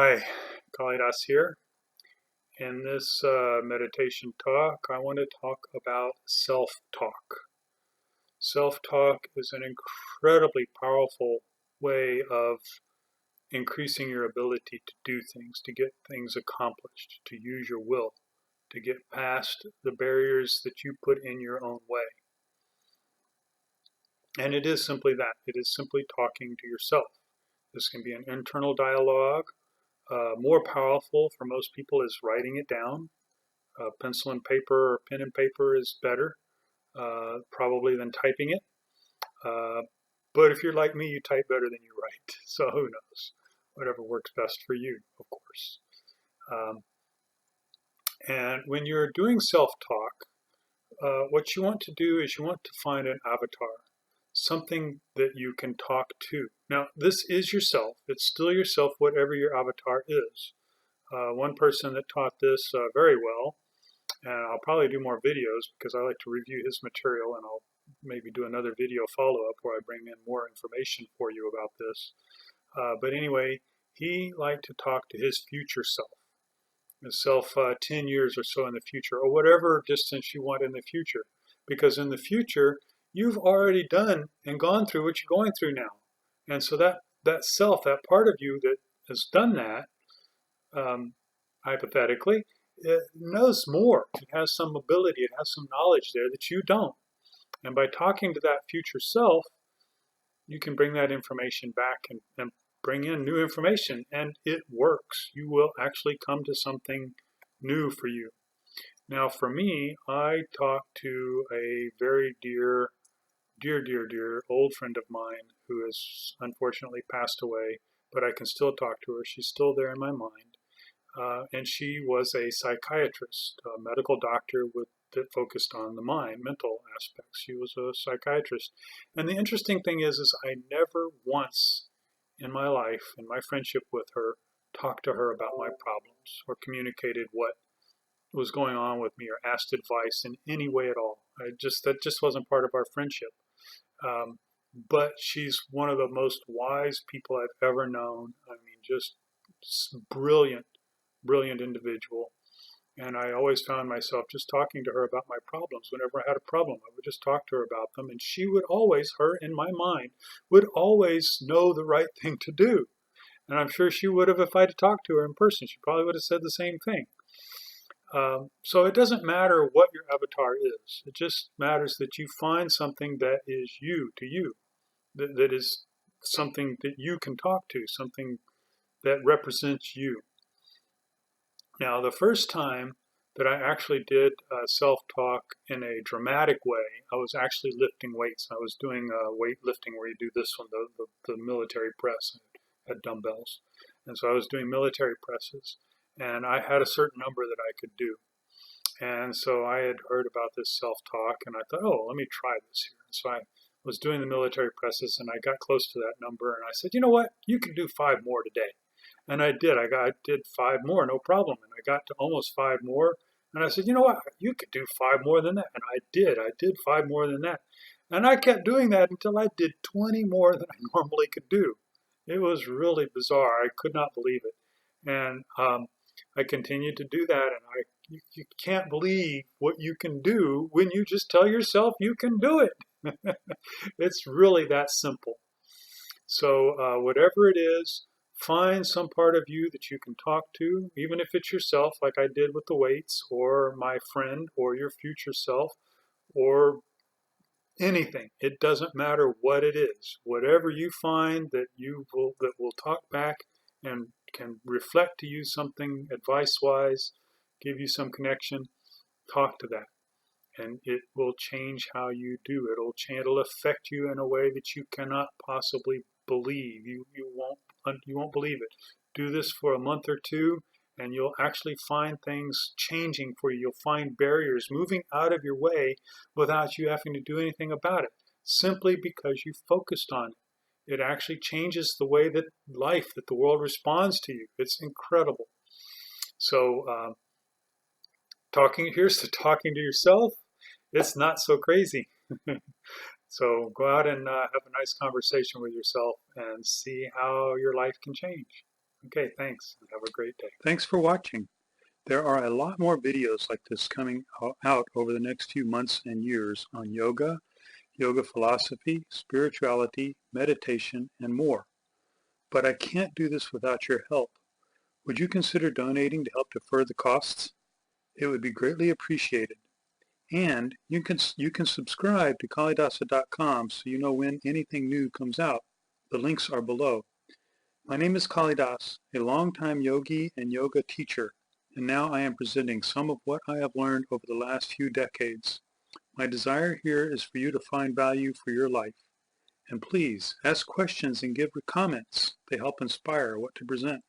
Hi, Kalidasa here. In this meditation talk, I want to talk about self-talk. Self-talk is an incredibly powerful way of increasing your ability to do things, to get things accomplished, to use your will, to get past the barriers that you put in your own way. And it is simply that. It is simply talking to yourself. This can be an internal dialogue. More powerful for most people is writing it down. Pencil and paper or pen and paper is better, probably than typing it. Uh, but if you're like me, you type better than you write. So who knows? Whatever works best for you, of course. Um, and when you're doing self-talk, what you want to do is you want to find an avatar, something that you can talk to. Now, this is yourself. It's still yourself, whatever your avatar is. One person that taught this very well, and I'll probably do more videos because I like to review his material, and I'll maybe do another video follow-up where I bring in more information for you about this. But anyway, he liked to talk to his future self, his self 10 years or so in the future, or whatever distance you want in the future. Because in the future, you've already done and gone through what you're going through now. And so that self, that part of you that has done that, hypothetically, it knows more. It has some ability, it has some knowledge there that you don't. And by talking to that future self, you can bring that information back and bring in new information, and it works. You will actually come to something new for you. Now, for me, I talked to a very dear old friend of mine who has unfortunately passed away, but I can still talk to her. She's still there in my mind. And she was a psychiatrist, a medical doctor that focused on the mind, mental aspects. She was a psychiatrist. And the interesting thing is I never once in my life, in my friendship with her, talked to her about my problems or communicated what was going on with me or asked advice in any way at all. That just wasn't part of our friendship. Um, but she's one of the most wise people I've ever known. I mean, just brilliant individual. And I always found myself just talking to her about my problems. Whenever I had a problem, I would just talk to her about them. And she would always, her in my mind, would always know the right thing to do. And I'm sure she would have if I'd talked to her in person. She probably would have said the same thing. So it doesn't matter what your avatar is. It just matters that you find something that is you to you, that is something that you can talk to, something that represents you. Now, the first time that I actually did self-talk in a dramatic way, I was actually lifting weights. I was doing weightlifting where you do this one, the military press, had dumbbells. And so I was doing military presses, and I had a certain number that I could do. And so I had heard about this self-talk, and I thought, oh, let me try this here. And so I was doing the military presses, and I got close to that number, and I said, you know what, you can do 5 more today. And I did. I did 5 more, no problem. And I got to almost 5 more. And I said, you know what? You could do 5 more than that. And I did. I did 5 more than that. And I kept doing that until I did 20 more than I normally could do. It was really bizarre. I could not believe it. And I continued to do that. And you can't believe what you can do when you just tell yourself you can do it. It's really that simple. So whatever it is, find some part of you that you can talk to, even if it's yourself, like I did with the weights, or my friend, or your future self, or anything. It doesn't matter what it is. Whatever you find that will talk back and can reflect to you something advice-wise, give you some connection, talk to that. And it will change how you do. It'll affect you in a way that you cannot possibly believe. You won't believe it. Do this for a month or two, and you'll actually find things changing for you. You'll find barriers moving out of your way without you having to do anything about it, simply because you focused on it. It actually changes the way that the world responds to you. It's incredible. So here's to talking to yourself. It's not so crazy. So go out and have a nice conversation with yourself and see how your life can change. Okay, thanks. Have a great day. Thanks for watching. There are a lot more videos like this coming out over the next few months and years on yoga, yoga philosophy, spirituality, meditation, and more. But I can't do this without your help. Would you consider donating to help defer the costs? It would be greatly appreciated. And you can subscribe to Kalidasa.com so you know when anything new comes out. The links are below. My name is Kalidas, a longtime yogi and yoga teacher, and now I am presenting some of what I have learned over the last few decades. My desire here is for you to find value for your life. And please, ask questions and give comments. They help inspire what to present.